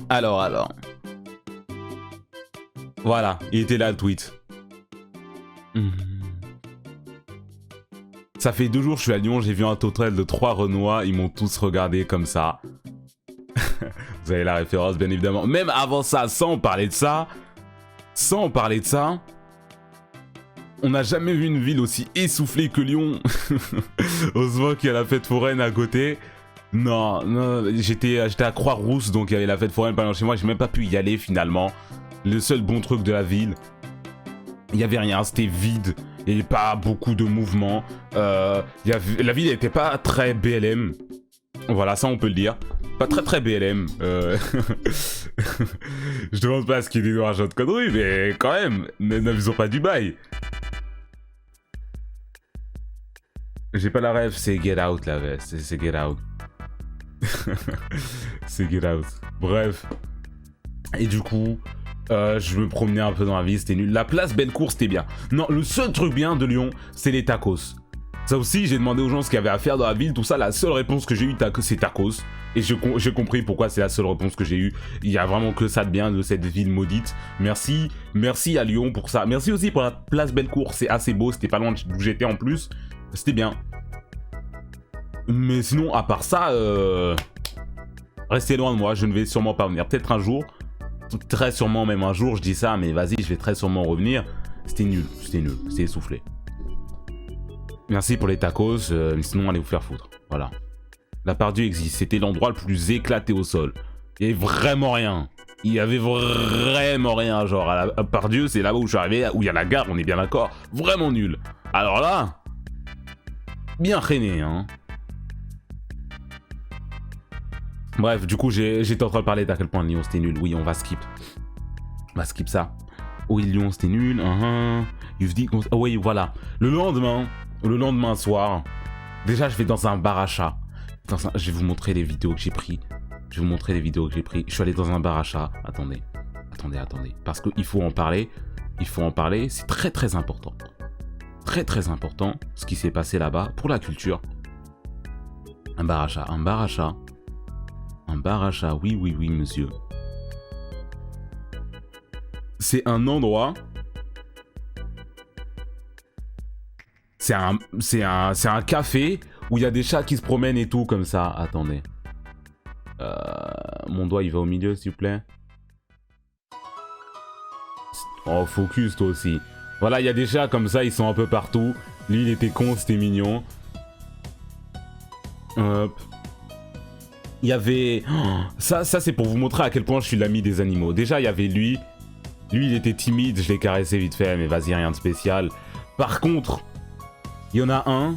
Alors. Voilà, il était là le tweet. Ça fait 2 jours que je suis à Lyon, j'ai vu un total de 3 Renois, ils m'ont tous regardé comme ça. Vous avez la référence bien évidemment. Même avant ça, sans parler de ça, on n'a jamais vu une ville aussi essoufflée que Lyon. Heureusement qu'il y a la fête foraine à côté. Non, j'étais à Croix-Rousse, donc il y avait la fête foraine pas loin de chez moi, j'ai même pas pu y aller finalement. Le seul bon truc de la ville, il y avait rien, c'était vide, il n'y avait pas beaucoup de mouvement. La ville n'était pas très BLM, voilà, ça on peut le dire. Pas très BLM. Je demande pas à ce qu'il y ait des argent de conneries, mais quand même, n'abusons pas du bail. J'ai pas la rêve, c'est Get Out la veste, c'est Get Out. C'est Get Out. Bref. Et du coup, je me promenais un peu dans la ville, c'était nul. La place Bellecour, c'était bien. Non, le seul truc bien de Lyon, c'est les tacos. Ça aussi, j'ai demandé aux gens ce qu'il y avait à faire dans la ville, tout ça. La seule réponse que j'ai eue, c'est tacos. Et j'ai compris pourquoi c'est la seule réponse que j'ai eue. Il y a vraiment que ça de bien de cette ville maudite. Merci à Lyon pour ça. Merci aussi pour la place Bellecour, c'est assez beau, c'était pas loin d'où j'étais en plus. C'était bien. Mais sinon, à part ça, restez loin de moi, je ne vais sûrement pas venir. Peut-être un jour, très sûrement même un jour, je dis ça, mais vas-y, je vais très sûrement revenir. C'était nul, c'était essoufflé. Merci pour les tacos, sinon allez vous faire foutre. Voilà. La Pardieu existe, c'était l'endroit le plus éclaté au sol. Il y avait vraiment rien. Genre à Pardieu, c'est là-bas où je suis arrivé, où il y a la gare, on est bien d'accord. Vraiment nul. Alors là, bien traîné, hein. Bref, du coup, j'étais en train de parler d'à quel point Lyon c'était nul. Oui, on va skip. On va skip ça. Oui, Lyon c'était nul. Oh, oui, voilà. Le lendemain soir, déjà, je vais dans un bar à chat. Je vais vous montrer les vidéos que j'ai pris. Je suis allé dans un bar à chat. Attendez. Parce qu'il faut en parler. C'est très important. Très important ce qui s'est passé là-bas pour la culture. Un bar à chat, oui, monsieur. C'est un endroit. C'est un café où il y a des chats qui se promènent et tout comme ça. Attendez. Mon doigt il va au milieu s'il vous plaît. Oh, focus toi aussi. Voilà, il y a des chats comme ça, ils sont un peu partout. Lui il était con, c'était mignon. Hop. Il y avait... Oh, ça c'est pour vous montrer à quel point je suis l'ami des animaux. Déjà, il y avait lui. Lui, il était timide, je l'ai caressé vite fait, mais vas-y, rien de spécial. Par contre, il y en a un.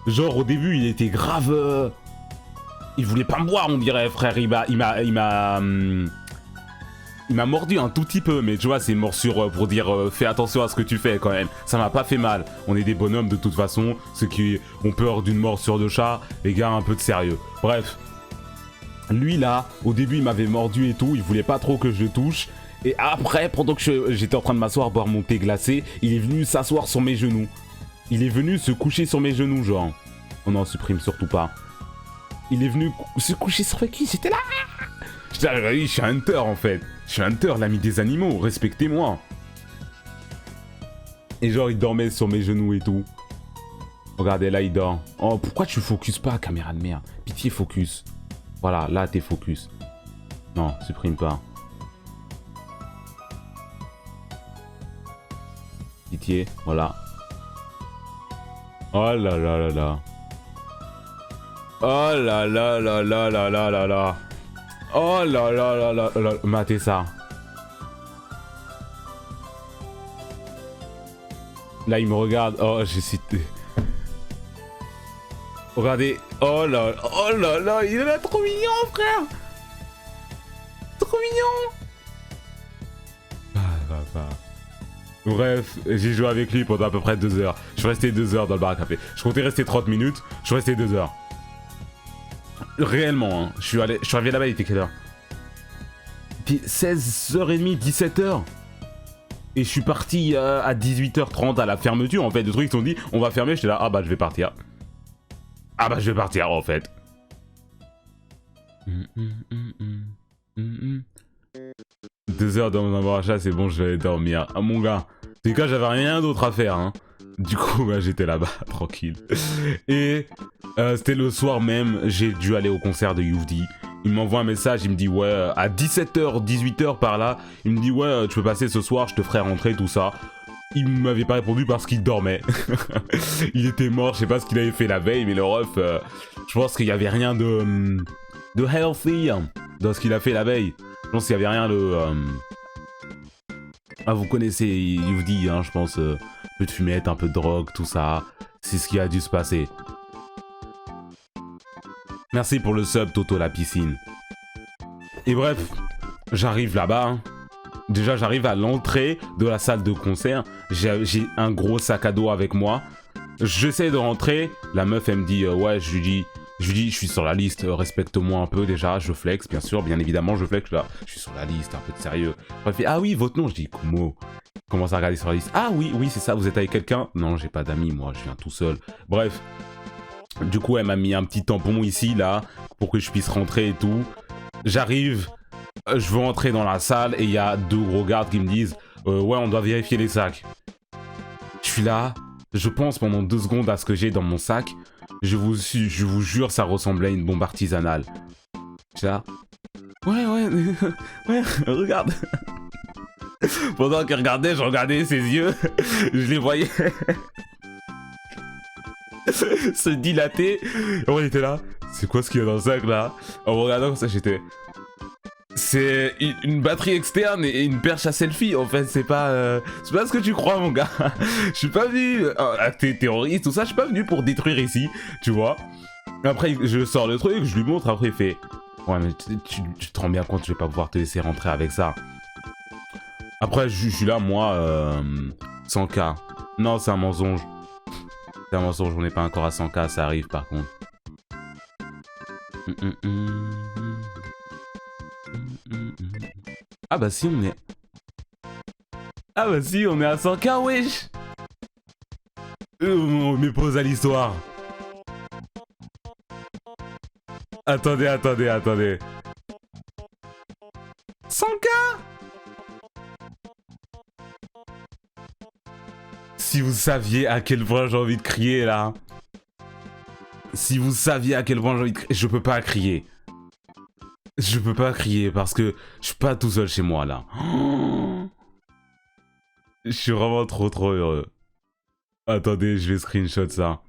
Genre, au début, il était grave... Il voulait pas me boire, on dirait, frère. Il m'a mordu un tout petit peu, mais tu vois, c'est une morsure pour dire fais attention à ce que tu fais quand même. Ça m'a pas fait mal. On est des bonhommes de toute façon. Ceux qui ont peur d'une morsure de chat, les gars, un peu de sérieux. Bref. Lui là, au début, il m'avait mordu et tout. Il voulait pas trop que je le touche. Et après, pendant que j'étais en train de m'asseoir, boire mon thé glacé, il est venu s'asseoir sur mes genoux. Il est venu se coucher sur mes genoux, genre. Oh non, supprime surtout pas. Il est venu se coucher sur qui? J'étais là. Je suis un hunter en fait. Je suis un hunter, l'ami des animaux. Respectez-moi. Et genre, il dormait sur mes genoux et tout. Regardez, là, il dort. Oh, pourquoi tu focus pas, caméra de merde? Pitié, focus. Voilà, là, t'es focus. Non, supprime pas. Pitié, voilà. Oh là là là là. Oh là là là là là là là là. Oh là là là là là. Matez ça. Là, il me regarde. Oh, j'ai cité. Regardez. Oh là là. Il est là trop mignon, frère. Trop mignon. Bref, j'ai joué avec lui pendant à peu près 2 heures. Je suis resté 2 heures dans le bar à café. Je comptais rester 30 minutes. Je suis resté 2 heures. Réellement, hein. Je suis arrivé là-bas, il était quelle heure? Puis 16h30, 17h. Et je suis parti à 18h30 à la fermeture. En fait, le truc, ils ont dit, on va fermer. J'étais là, ah bah je vais partir. Ah bah je vais partir en fait. 2 heures dans mon achat, c'est bon, je vais aller dormir. Ah mon gars, en tout cas, j'avais rien d'autre à faire, hein. Du coup, bah, j'étais là-bas, tranquille. Et c'était le soir même, j'ai dû aller au concert de Youvdi. Il m'envoie un message, il me dit ouais, à 17h, 18h par là, il me dit ouais, tu peux passer ce soir, je te ferai rentrer, tout ça. Il m'avait pas répondu parce qu'il dormait. Il était mort, je sais pas ce qu'il avait fait la veille, mais le ref, je pense qu'il y avait rien de healthy dans ce qu'il a fait la veille. Je pense qu'il y avait rien de... Ah, vous connaissez Youvdi, hein, je pense, un peu de fumette, un peu de drogue, tout ça. C'est ce qui a dû se passer. Merci pour le sub, Toto la piscine. Et bref, j'arrive là-bas, hein. Déjà, j'arrive à l'entrée de la salle de concert. J'ai un gros sac à dos avec moi. J'essaie de rentrer. La meuf, elle me dit, ouais, je lui dis, je suis sur la liste, respecte-moi un peu déjà. Je flex, bien sûr, bien évidemment, je flex. Là, je suis sur la liste, un peu de sérieux. Elle fait, ah oui, votre nom. Je dis, Kumo. Commence à regarder sur la liste. Ah oui, oui, c'est ça, vous êtes avec quelqu'un? Non, j'ai pas d'amis, moi, je viens tout seul. Bref. Du coup, elle m'a mis un petit tampon ici, là, pour que je puisse rentrer et tout. J'arrive. Je veux entrer dans la salle et il y a 2 gros gardes qui me disent ouais, on doit vérifier les sacs. Je suis là, je pense pendant 2 secondes à ce que j'ai dans mon sac. Je vous jure, ça ressemblait à une bombe artisanale. Je suis là, ouais, ouais, regarde. Pendant qu'il regardait, je regardais ses yeux, je les voyais se dilater. Et on était là, c'est quoi ce qu'il y a dans le sac là? En regardant comme ça, j'étais... C'est une batterie externe et une perche à selfie, en fait, c'est pas ce que tu crois, mon gars. Je suis pas venu... t'es terroriste, tout ça, je suis pas venu pour détruire ici, tu vois. Après, je sors le truc, je lui montre, après il fait... Ouais, mais tu te rends bien compte, je vais pas pouvoir te laisser rentrer avec ça. Après, je suis là, moi, 100K. Non, c'est un mensonge. C'est un mensonge, on n'est pas encore à 100K, ça arrive, par contre. Ah bah si, on est... Ah bah si, on est à 100K, wesh. On met pause à l'histoire. Attendez. 100K. Si vous saviez à quel point j'ai envie de crier, là. Si vous saviez à quel point j'ai envie de crier... Je peux pas crier. Je peux pas crier parce que je suis pas tout seul chez moi là. Je suis vraiment trop heureux. Attendez, je vais screenshot ça.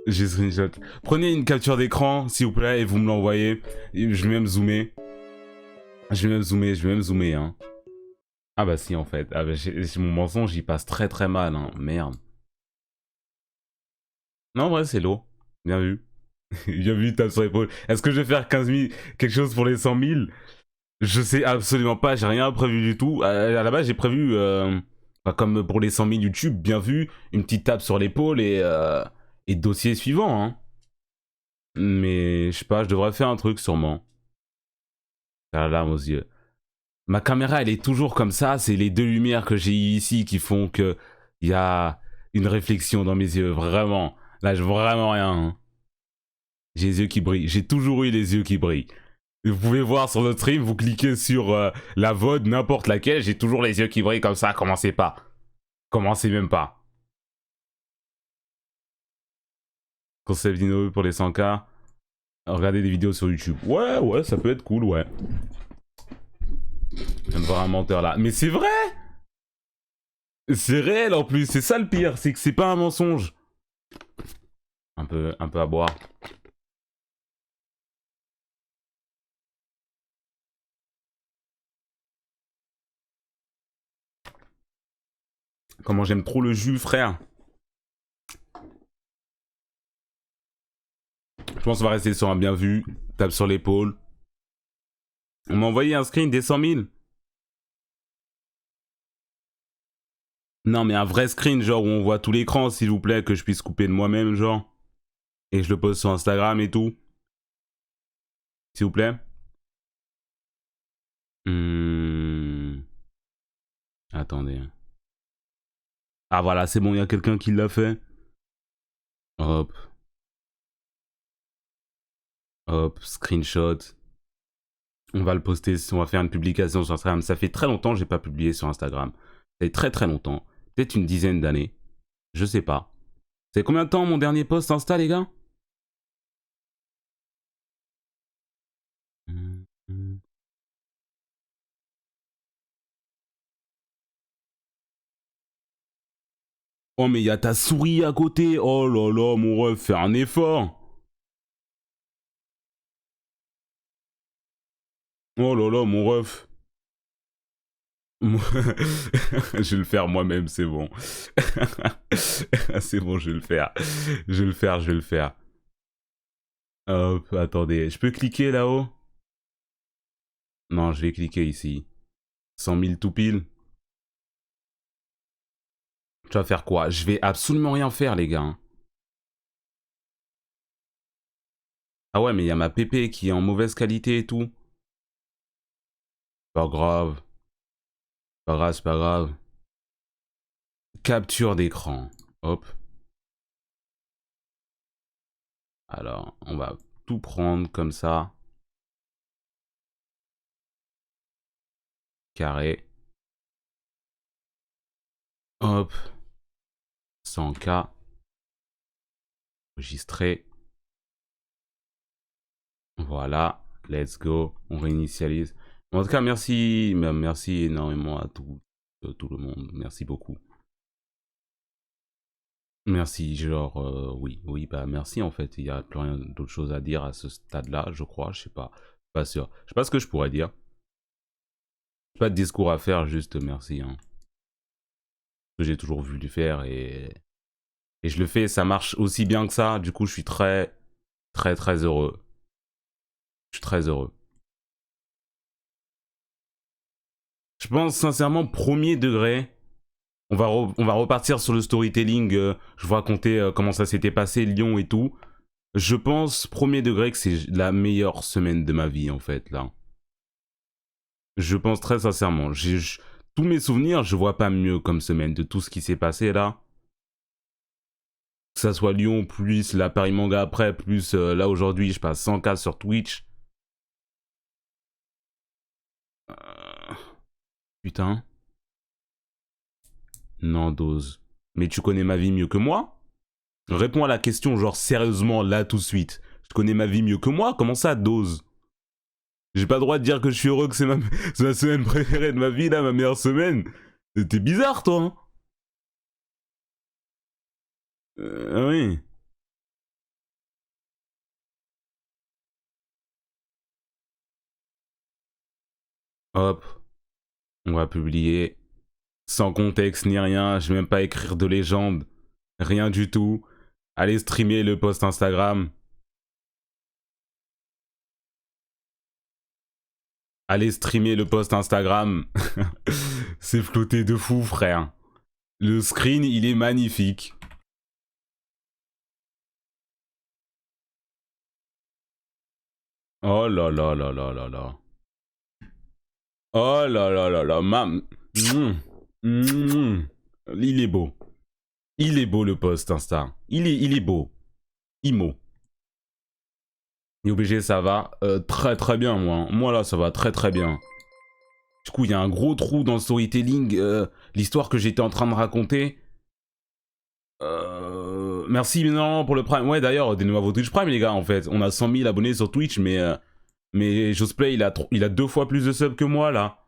J'ai screenshot. Prenez une capture d'écran s'il vous plaît et vous me l'envoyez. Je vais même zoomer. Je vais même zoomer hein. Ah bah si en fait. Ah bah, mon mensonge il passe très mal hein. Merde. Non en vrai c'est lourd. Bien vu. Bien vu, tape sur l'épaule. Est-ce que je vais faire 15 000, quelque chose pour les 100 000? Je sais absolument pas, j'ai rien prévu du tout. À la base, j'ai prévu, comme pour les 100 000 YouTube, bien vu, une petite tape sur l'épaule et dossier suivant. Hein. Mais je sais pas, je devrais faire un truc sûrement. La larme aux yeux. Ma caméra, elle est toujours comme ça. C'est les 2 lumières que j'ai ici qui font que il y a une réflexion dans mes yeux. Vraiment. Là, je vois vraiment rien. Hein. J'ai les yeux qui brillent. J'ai toujours eu les yeux qui brillent. Vous pouvez voir sur notre stream, vous cliquez sur la VOD, n'importe laquelle, j'ai toujours les yeux qui brillent comme ça. Commencez pas. Commencez même pas. Concept innové pour les 100K. Regardez des vidéos sur YouTube. Ouais, ça peut être cool, ouais. Je viens de voir un menteur là. Mais c'est vrai! C'est réel en plus, c'est ça le pire, c'est que c'est pas un mensonge. Un peu à boire. Comment j'aime trop le jus, frère. Je pense qu'on va rester sur un bien vu. Tape sur l'épaule. On m'a envoyé un screen des 100 000. Non, mais un vrai screen, genre où on voit tout l'écran, s'il vous plaît, que je puisse couper de moi-même, genre. Et je le poste sur Instagram et tout. S'il vous plaît. Attendez. Ah voilà, c'est bon, il y a quelqu'un qui l'a fait. Hop. Hop, screenshot. On va le poster, on va faire une publication sur Instagram. Ça fait très longtemps que j'ai pas publié sur Instagram. Ça fait très longtemps. Peut-être une dizaine d'années. Je sais pas. C'est combien de temps mon dernier post Insta, les gars? Oh, mais il y a ta souris à côté. Oh là là, mon ref, fais un effort. Oh là là, mon ref. Je vais le faire moi-même, c'est bon. C'est bon, je vais le faire. Je vais le faire. Hop, attendez. Je peux cliquer là-haut? Non, je vais cliquer ici. 100 000 tout pile. Tu vas faire quoi? Je vais absolument rien faire, les gars. Ah ouais, mais il y a ma PP qui est en mauvaise qualité et tout. Pas grave. Pas grave, c'est pas grave. Capture d'écran. Hop. Alors, on va tout prendre comme ça. Carré. Hop. 100K. Enregistré. Voilà. Let's go. On réinitialise. En tout cas, merci. Merci énormément à tout le monde. Merci beaucoup. Merci, genre, oui, bah merci en fait. Il y a plus rien d'autre chose à dire à ce stade-là, je crois. Je sais pas. Pas sûr. Je sais pas ce que je pourrais dire. Pas de discours à faire, juste merci. Hein. Que j'ai toujours vu le faire et je le fais, ça marche aussi bien que ça. Du coup, je suis très heureux. Je suis très heureux. Je pense sincèrement, premier degré, on va repartir sur le storytelling. Je vous raconter comment ça s'était passé, Lyon et tout. Je pense, premier degré, que c'est la meilleure semaine de ma vie, en fait, là. Je pense très sincèrement. Tous mes souvenirs, je vois pas mieux comme semaine de tout ce qui s'est passé, là. Que ça soit Lyon, plus la Paris Manga après, plus là, aujourd'hui, je passe 100K sur Twitch. Putain. Non, Dose. Mais tu connais ma vie mieux que moi? Réponds à la question, genre sérieusement, là, tout de suite. Tu connais ma vie mieux que moi? Comment ça, Dose? J'ai pas le droit de dire que je suis heureux, que c'est ma semaine préférée de ma vie, là, ma meilleure semaine. T'es bizarre, toi, hein? Oui. Hop. On va publier. Sans contexte ni rien, je vais même pas écrire de légende. Rien du tout. Allez streamer le post Instagram. Allez streamer le post Instagram. C'est flouté de fou, frère. Le screen, il est magnifique. Oh là là là là là là. Oh là là là là, mam. Il est beau. Il est beau le post Insta. Il est beau. Imo. IOBG, ça va très bien, moi. Moi, là, ça va très bien. Du coup, il y a un gros trou dans le storytelling. L'histoire que j'étais en train de raconter. Merci, non, pour le Prime. Ouais, d'ailleurs, donnez-moi vos Twitch Prime, les gars, en fait. On a 100 000 abonnés sur Twitch, mais Josplay, il a 2 fois plus de subs que moi, là.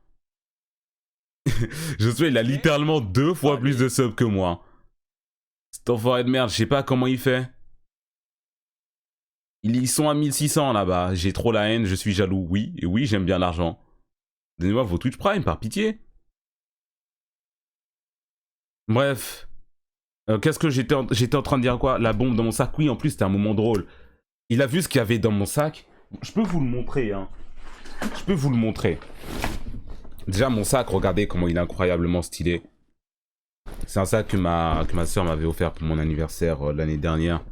Josplay, il a littéralement 2 fois plus de subs que moi. Cet enfoiré de merde, je sais pas comment il fait. Ils sont à 1600 là-bas. J'ai trop la haine, je suis jaloux. Oui, et oui, j'aime bien l'argent. Donnez-moi vos Twitch Prime, par pitié. Bref. Qu'est-ce que j'étais en train de dire quoi? La bombe dans mon sac? Oui, en plus, c'était un moment drôle. Il a vu ce qu'il y avait dans mon sac. Je peux vous le montrer, hein. Je peux vous le montrer. Déjà, mon sac, regardez comment il est incroyablement stylé. C'est un sac que ma soeur m'avait offert pour mon anniversaire l'année dernière.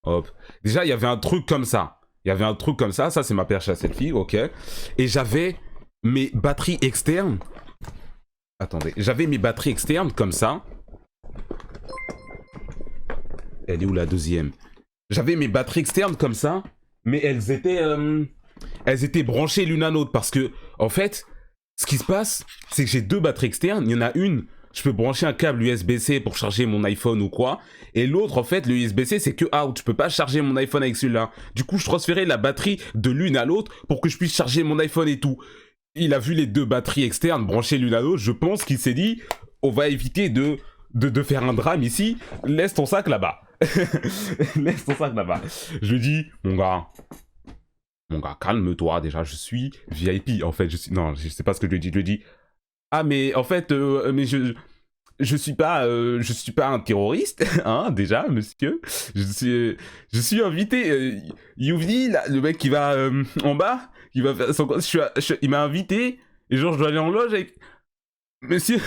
Hop. Déjà, il y avait un truc comme ça. Ça c'est ma perche à selfie, ok. Et j'avais mes batteries externes. Attendez, j'avais mes batteries externes comme ça. Elle est où la deuxième? J'avais mes batteries externes comme ça, mais elles étaient elles étaient branchées l'une à l'autre parce que, en fait, ce qui se passe, c'est que j'ai 2 batteries externes. Il y en a une, je peux brancher un câble USB-C pour charger mon iPhone ou quoi. Et l'autre, en fait, le USB-C, c'est que out. Je peux pas charger mon iPhone avec celui-là. Du coup, je transférais la batterie de l'une à l'autre pour que je puisse charger mon iPhone et tout. Il a vu les 2 batteries externes branchées l'une à l'autre. Je pense qu'il s'est dit, on va éviter de faire un drame ici. Laisse ton sac là-bas. Laisse ton sac là-bas. Je lui dis, mon gars, calme-toi, déjà, je suis VIP, en fait, non, je sais pas ce que je lui dis, ah, mais, en fait, mais je suis pas un terroriste, hein, déjà, monsieur, je suis invité, Youvdi, le mec qui va, en bas, qui va faire son, il m'a invité, et genre, je dois aller en loge avec, monsieur,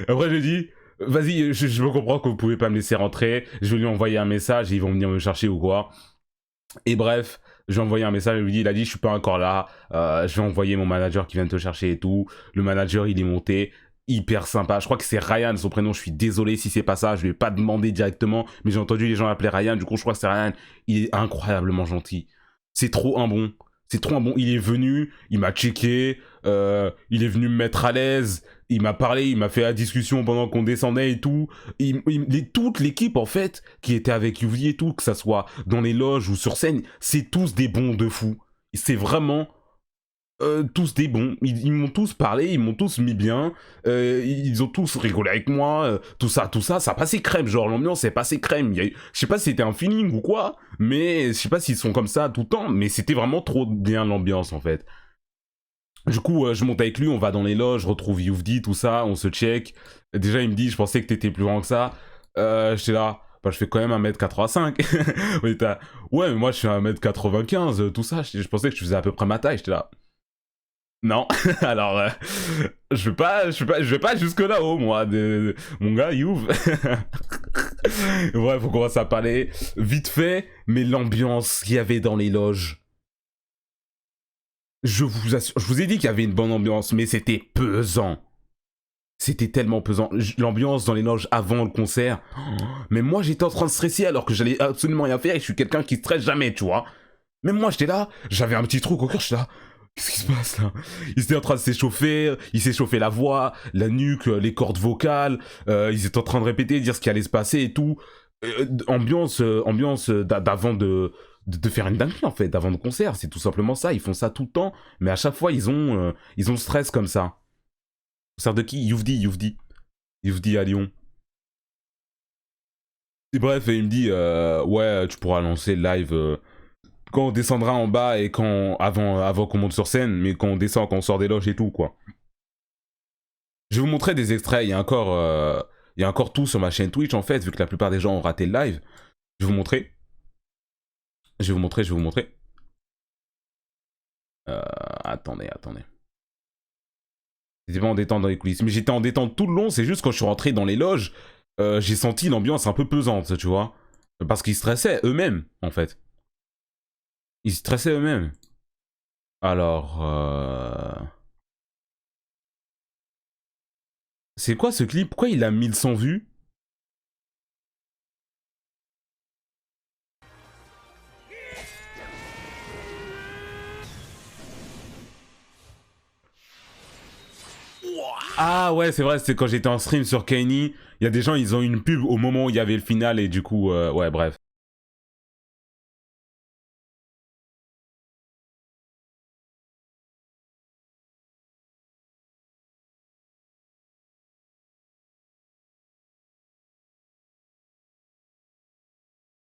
après, je lui dis, vas-y, je me comprends que vous pouvez pas me laisser rentrer, je vais lui envoyer un message, et ils vont venir me chercher ou quoi. Et bref, je lui ai envoyé un message, il a dit je suis pas encore là, je vais envoyer mon manager qui vient te chercher et tout. Le manager il est monté, hyper sympa, je crois que c'est Ryan son prénom, je suis désolé si c'est pas ça, je lui ai pas demandé directement, mais j'ai entendu les gens l'appeler Ryan, du coup je crois que c'est Ryan, il est incroyablement gentil. C'est trop un bon. C'est trop un bon. Il est venu, il m'a checké, il est venu me mettre à l'aise, il m'a parlé, il m'a fait la discussion pendant qu'on descendait et tout. Toute l'équipe, en fait, qui était avec Youvdi et tout, que ça soit dans les loges ou sur scène, c'est tous des bons de fou. C'est vraiment tous des bons. Ils m'ont tous parlé, ils m'ont tous mis bien, ils ont tous rigolé avec moi, tout ça, ça passait crème, genre l'ambiance est passée crème. Je sais pas si c'était un feeling ou quoi, mais je sais pas s'ils sont comme ça tout le temps, mais c'était vraiment trop bien l'ambiance en fait. Du coup, je monte avec lui, on va dans les loges, je retrouve Youvdi, tout ça, on se check. Déjà, il me dit, je pensais que t'étais plus grand que ça. J'étais là, bah, je fais quand même 1m85. Ouais, mais moi, je suis 1m95, tout ça. Je pensais que tu faisais à peu près ma taille, j'étais là. Non, alors je vais pas jusque là-haut, moi, mon gars, Youv. Bref, on commence à parler vite fait, mais l'ambiance qu'il y avait dans les loges. Je vous ai dit qu'il y avait une bonne ambiance, mais c'était pesant. C'était tellement pesant. L'ambiance dans les loges avant le concert. Mais moi, j'étais en train de stresser alors que j'allais absolument rien faire et je suis quelqu'un qui stresse jamais, tu vois. Mais moi, j'étais là, j'avais un petit truc au cœur, j'étais là. Qu'est-ce qui se passe là? Ils étaient en train de s'échauffer, ils s'échauffaient la voix, la nuque, les cordes vocales, ils étaient en train de répéter, dire ce qui allait se passer et tout. Ambiance d'avant de faire une dinguerie en fait, d'avant le concert, c'est tout simplement ça, ils font ça tout le temps, mais à chaque fois ils ont le stress comme ça. Concert de qui? Youvdi à Lyon. Et bref, il me dit, ouais, tu pourras lancer le live quand on descendra en bas et avant qu'on monte sur scène, mais quand on descend, quand on sort des loges et tout, quoi. Je vais vous montrer des extraits, il y a encore tout sur ma chaîne Twitch, en fait, vu que la plupart des gens ont raté le live. Je vais vous montrer. Attendez. J'étais pas en détente dans les coulisses, mais j'étais en détente tout le long, c'est juste quand je suis rentré dans les loges, j'ai senti l'ambiance un peu pesante, tu vois. Parce qu'ils stressaient eux-mêmes, en fait. Ils stressaient eux-mêmes. Alors, c'est quoi ce clip? Pourquoi il a 1100 vues? Ah ouais, c'est vrai, c'était quand j'étais en stream sur Kaini. Il y a des gens, ils ont eu une pub au moment où il y avait le final et du coup, ouais, bref.